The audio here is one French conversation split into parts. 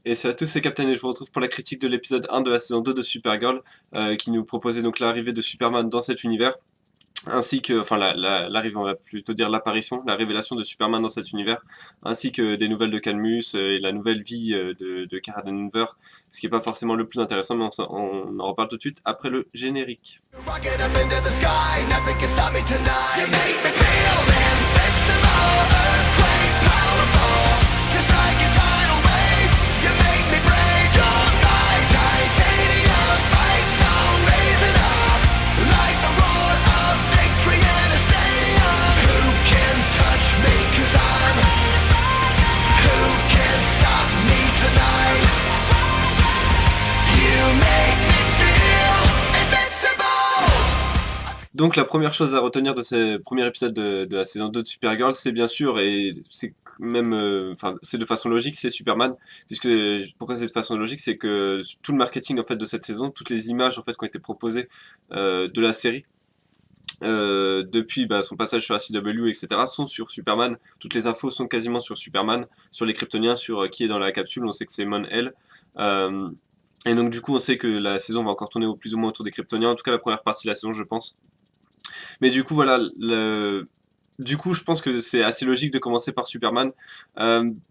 Et salut à tous, c'est Captain et je vous retrouve pour la critique de l'épisode 1 de la saison 2 de Supergirl, qui nous proposait donc l'arrivée de Superman dans cet univers, ainsi que, enfin l'arrivée, on va plutôt dire l'apparition, la révélation de Superman dans cet univers, ainsi que des nouvelles de Calmus et la nouvelle vie de Kara Denver, ce qui n'est pas forcément le plus intéressant, mais on en reparle tout de suite après le générique. Rocket up into the sky, nothing can stop me tonight. You make me feel invincible, earthquake powerful, just like a tidal wave. You make me brave, you're my titanium fight song, raising up like the roar of victory in a stadium. Who can touch me, 'cause I'm who can stop me tonight? You make me feel invincible. Donc la première chose à retenir de ce premier épisode de la saison 2 de Supergirl, c'est bien sûr, et c'est même, enfin c'est de façon logique, c'est Superman, puisque pourquoi c'est de façon logique, c'est que tout le marketing en fait de cette saison, toutes les images en fait qui ont été proposées de la série, depuis son passage sur la CW, etc., sont sur Superman. Toutes les infos sont quasiment sur Superman, sur les Kryptoniens, sur qui est dans la capsule. On sait que c'est Mon-El. Et donc du coup, on sait que la saison va encore tourner plus ou moins autour des Kryptoniens, en tout cas la première partie de la saison, je pense. Mais du coup, voilà, du coup, je pense que c'est assez logique de commencer par Superman.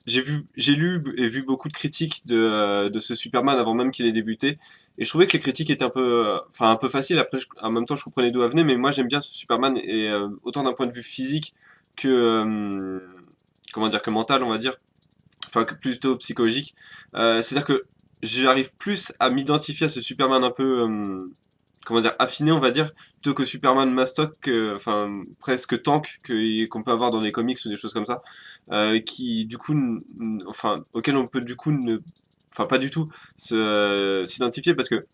J'ai lu et vu beaucoup de critiques de ce Superman avant même qu'il ait débuté, et je trouvais que les critiques étaient un peu faciles. Après, en même temps, je comprenais d'où elles venaient, mais moi j'aime bien ce Superman, et autant d'un point de vue physique que comment dire, que mental, on va dire, enfin que plutôt psychologique. C'est-à-dire que j'arrive plus à m'identifier à ce Superman un peu comment dire, affiné, on va dire, plutôt que Superman Mastoc, enfin presque tank qu'on peut avoir dans les comics ou des choses comme ça, qui du coup, enfin auquel on peut du coup enfin pas du tout s'identifier, parce que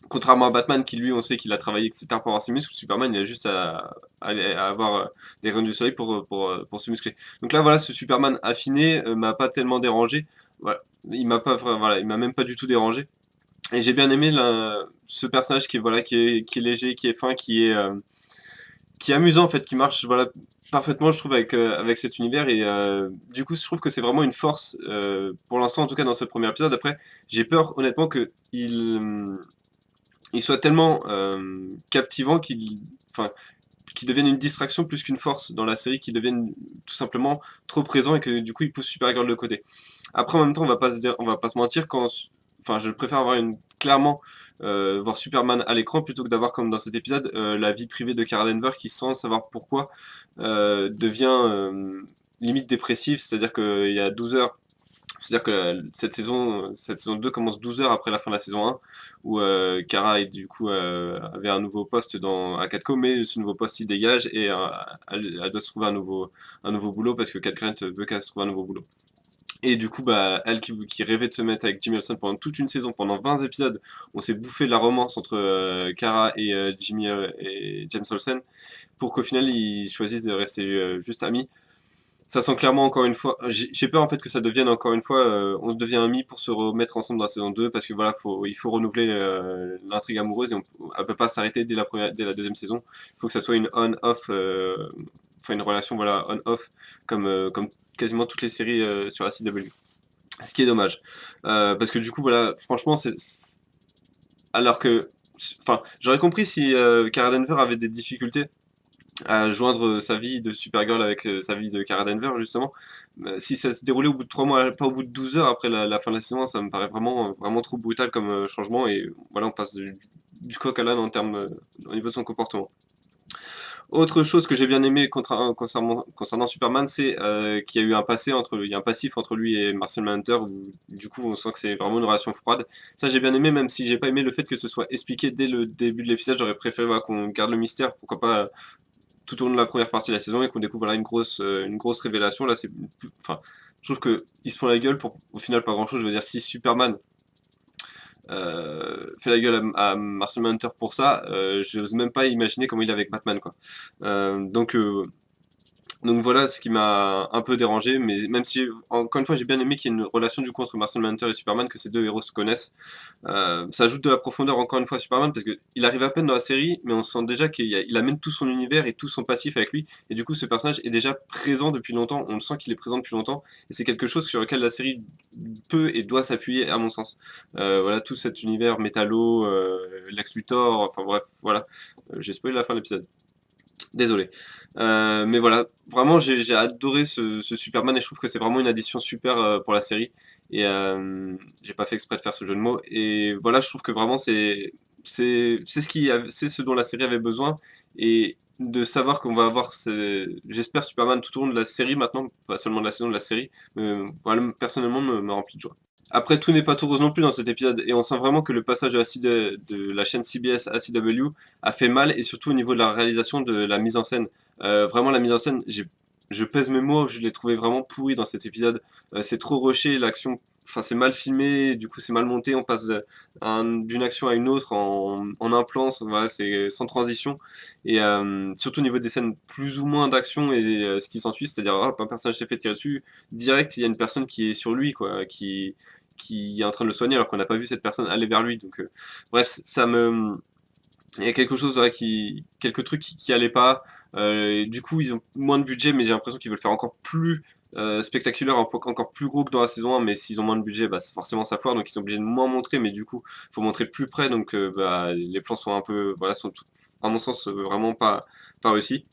contrairement à Batman qui lui on sait qu'il a travaillé etc pour avoir ses muscles, Superman il a juste à avoir les rayons du soleil pour se muscler. Donc là voilà, ce Superman affiné m'a pas tellement dérangé, voilà. Voilà, il m'a même pas du tout dérangé. Et j'ai bien aimé ce personnage qui est, voilà, qui est léger, qui est fin, qui est amusant en fait, qui marche voilà, parfaitement je trouve avec cet univers, et du coup je trouve que c'est vraiment une force pour l'instant, en tout cas dans ce premier épisode. Après j'ai peur honnêtement il soit tellement captivant enfin, qu'il devienne une distraction plus qu'une force dans la série, qu'il devienne tout simplement trop présent et que du coup il pousse Supergirl de côté. Après en même temps on va pas se mentir, enfin je préfère avoir clairement voir Superman à l'écran plutôt que d'avoir comme dans cet épisode la vie privée de Kara Denver qui, sans savoir pourquoi, devient limite dépressive, c'est-à-dire qu'il y a 12 heures. C'est-à-dire que cette saison 2 commence 12 heures après la fin de la saison 1, où Kara du coup, avait un nouveau poste à Catco, mais ce nouveau poste il dégage, et elle doit se trouver un nouveau boulot parce que Cat Grant veut qu'elle se trouve un nouveau boulot. Et du coup, elle qui rêvait de se mettre avec Jimmy Olsen pendant toute une saison, pendant 20 épisodes, on s'est bouffé de la romance entre Kara et Jimmy et James Olsen, pour qu'au final ils choisissent de rester juste amis. Ça sent clairement, encore une fois, j'ai peur en fait que ça devienne encore une fois, on se devient amis pour se remettre ensemble dans la saison 2, parce que voilà, il faut renouveler l'intrigue amoureuse, et elle peut pas s'arrêter dès la deuxième saison. Il faut que ça soit une on-off, enfin une relation voilà on-off, comme quasiment toutes les séries sur la CW. Ce qui est dommage, parce que du coup voilà, franchement alors que, enfin j'aurais compris si Kara Denver avait des difficultés à joindre sa vie de Supergirl avec sa vie de Kara Denver, justement. Si ça se déroulait au bout de 3 mois, pas au bout de 12 heures après la fin de la saison, ça me paraît vraiment trop brutal comme changement, et voilà, on passe du coq à l'âne en termes, au niveau de son comportement. Autre chose que j'ai bien aimé concernant Superman, c'est qu'il y a eu il y a un passif entre lui et Martian Manhunter, où du coup on sent que c'est vraiment une relation froide. Ça j'ai bien aimé, même si j'ai pas aimé le fait que ce soit expliqué dès le début de l'épisode. J'aurais préféré voilà, qu'on garde le mystère, pourquoi pas tout au long de la première partie de la saison, et qu'on découvre voilà, une grosse révélation. Là, enfin, je trouve qu'ils se font la gueule pour au final pas grand chose. Je veux dire, si Superman fait la gueule à Martian Manhunter pour ça, j'ose même pas imaginer comment il est avec Batman, quoi. Donc Donc voilà ce qui m'a un peu dérangé, mais même si, encore une fois, j'ai bien aimé qu'il y ait une relation du coup entre Martian Manhunter et Superman, que ces deux héros se connaissent. Ça ajoute de la profondeur encore une fois à Superman, parce qu'il arrive à peine dans la série, mais on sent déjà qu'il amène tout son univers et tout son passif avec lui, et du coup ce personnage est déjà présent depuis longtemps, on le sent qu'il est présent depuis longtemps, et c'est quelque chose sur lequel la série peut et doit s'appuyer à mon sens. Voilà, tout cet univers métallo, Lex Luthor, enfin bref, voilà. J'ai spoilé la fin de l'épisode. Désolé. Mais voilà, vraiment j'ai adoré ce Superman et je trouve que c'est vraiment une addition super pour la série. Et j'ai pas fait exprès de faire ce jeu de mots. Et voilà, je trouve que vraiment c'est ce dont la série avait besoin. Et de savoir qu'on va avoir, j'espère, Superman tout au long de la série maintenant, pas seulement de la saison de la série, voilà, personnellement me remplit de joie. Après, tout n'est pas tout rose non plus dans cet épisode, et on sent vraiment que le passage de la chaîne CBS à CW a fait mal, et surtout au niveau de la réalisation de la mise en scène. Vraiment, la mise en scène, je pèse mes mots, je l'ai trouvé vraiment pourri dans cet épisode. C'est trop rushé, l'action, enfin c'est mal filmé, du coup c'est mal monté, on passe d'une action à une autre en un plan, voilà, c'est sans transition. Et surtout au niveau des scènes plus ou moins d'action et ce qui s'ensuit, c'est-à-dire un personnage s'est fait tirer dessus, direct il y a une personne qui est sur lui, quoi, qui est en train de le soigner alors qu'on n'a pas vu cette personne aller vers lui. Donc, bref, ça me. Il y a quelque chose, ouais, quelques trucs qui allaient pas. Du coup, ils ont moins de budget, mais j'ai l'impression qu'ils veulent faire encore plus spectaculaire, encore plus gros que dans la saison 1. Mais s'ils ont moins de budget, bah, forcément ça foire, donc ils sont obligés de moins montrer. Mais du coup, il faut montrer plus près, donc bah, les plans sont un peu, voilà, à mon sens, vraiment pas réussis.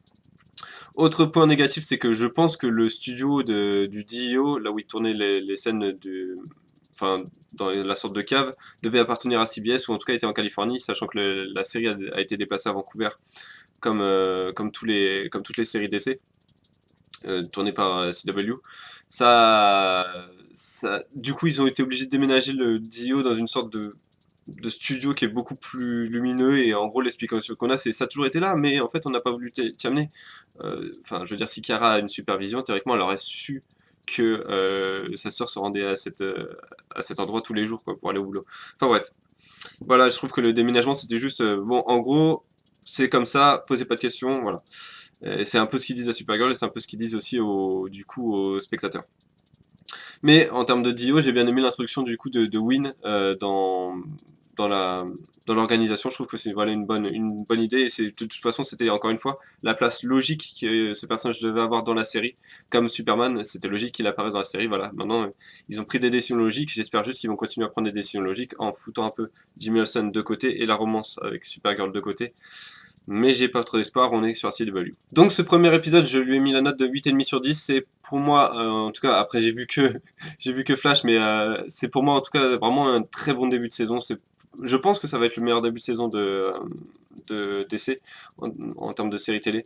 Autre point négatif, c'est que je pense que le studio du DIO, là où ils tournaient les scènes enfin, dans la sorte de cave, devait appartenir à CBS ou en tout cas était en Californie, sachant que la série a été déplacée à Vancouver, comme toutes les séries DC tournées par CW. Du coup, ils ont été obligés de déménager le DIO dans une sorte de studio qui est beaucoup plus lumineux et en gros l'explication qu'on a c'est ça a toujours été là mais en fait on n'a pas voulu t'y amener. Enfin je veux dire si Kara a une supervision théoriquement elle aurait su que sa sœur se rendait à cet endroit tous les jours quoi, pour aller au boulot. Enfin bref, voilà je trouve que le déménagement c'était juste bon en gros c'est comme ça, posez pas de questions, voilà. Et c'est un peu ce qu'ils disent à Supergirl et c'est un peu ce qu'ils disent aussi du coup aux spectateurs. Mais en termes de Dio, j'ai bien aimé l'introduction du coup de Win dans la dans l'organisation. Je trouve que c'est voilà une bonne idée et c'est de toute façon c'était encore une fois la place logique que ce personnage devait avoir dans la série. Comme Superman, c'était logique qu'il apparaisse dans la série. Voilà, maintenant ils ont pris des décisions logiques. J'espère juste qu'ils vont continuer à prendre des décisions logiques en foutant un peu Jimmy Olsen de côté et la romance avec Supergirl de côté. Mais j'ai pas trop d'espoir, on est sur CW. Donc ce premier épisode, je lui ai mis la note de 8,5 sur 10, c'est pour moi, en tout cas, après j'ai vu que Flash, mais c'est pour moi en tout cas vraiment un très bon début de saison. Je pense que ça va être le meilleur début de saison de DC en termes de série télé.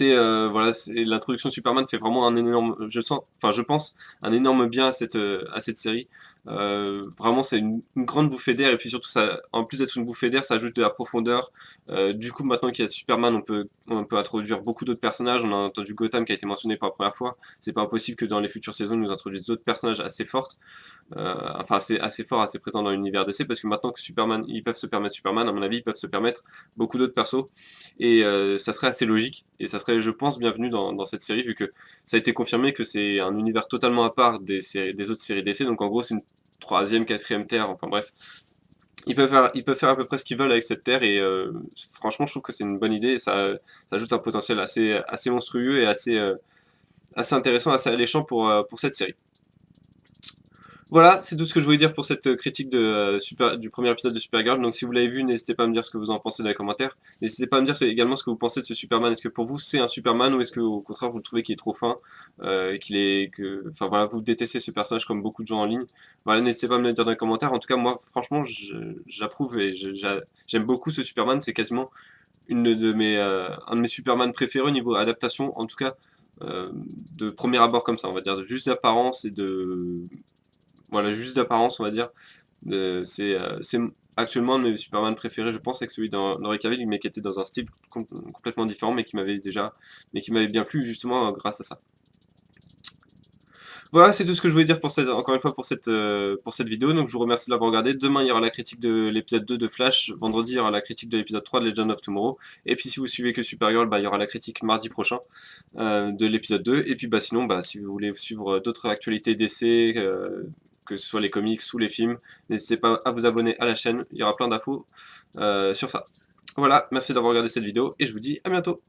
Voilà, l'introduction de Superman fait vraiment un énorme, je pense, un énorme bien à cette série. Vraiment, c'est une grande bouffée d'air et puis surtout, ça, en plus d'être une bouffée d'air, ça ajoute de la profondeur. Du coup, maintenant qu'il y a Superman, on peut introduire beaucoup d'autres personnages. On a entendu Gotham qui a été mentionné pour la première fois. C'est pas impossible que dans les futures saisons, ils nous introduisent d'autres personnages assez forts, enfin assez forts, assez présents dans l'univers DC, parce que maintenant que Superman, ils peuvent se permettre Superman, à mon avis, ils peuvent se permettre beaucoup d'autres persos. Et ça serait assez logique, et ça serait, je pense, bienvenu dans cette série, vu que ça a été confirmé que c'est un univers totalement à part des autres séries DC, donc en gros c'est une troisième, quatrième terre, enfin bref. Ils peuvent faire à peu près ce qu'ils veulent avec cette terre, et franchement je trouve que c'est une bonne idée, et ça ajoute un potentiel assez monstrueux et assez intéressant, assez alléchant pour cette série. Voilà, c'est tout ce que je voulais dire pour cette critique du premier épisode de Supergirl. Donc si vous l'avez vu, n'hésitez pas à me dire ce que vous en pensez dans les commentaires. N'hésitez pas à me dire également ce que vous pensez de ce Superman. Est-ce que pour vous c'est un Superman ou est-ce que au contraire vous le trouvez qu'il est trop fin, enfin voilà, vous détestez ce personnage comme beaucoup de gens en ligne. Voilà, n'hésitez pas à me le dire dans les commentaires. En tout cas, moi franchement, j'approuve et j'aime beaucoup ce Superman. C'est quasiment un de mes Superman préférés au niveau adaptation, en tout cas de premier abord comme ça, on va dire, juste d'apparence et de voilà, juste d'apparence, on va dire. C'est actuellement un de mes Superman préférés, je pense, avec celui d'Henry Cavill, mais qui était dans un style complètement différent, mais qui m'avait bien plu, justement, grâce à ça. Voilà, c'est tout ce que je voulais dire pour encore une fois pour cette vidéo. Donc je vous remercie de l'avoir regardé. Demain, il y aura la critique de l'épisode 2 de Flash. Vendredi, il y aura la critique de l'épisode 3 de Legend of Tomorrow. Et puis si vous suivez que Supergirl, bah, il y aura la critique mardi prochain de l'épisode 2. Et puis bah, sinon, bah, si vous voulez suivre d'autres actualités d'essais, que ce soit les comics ou les films, n'hésitez pas à vous abonner à la chaîne. Il y aura plein d'infos sur ça. Voilà, merci d'avoir regardé cette vidéo et je vous dis à bientôt.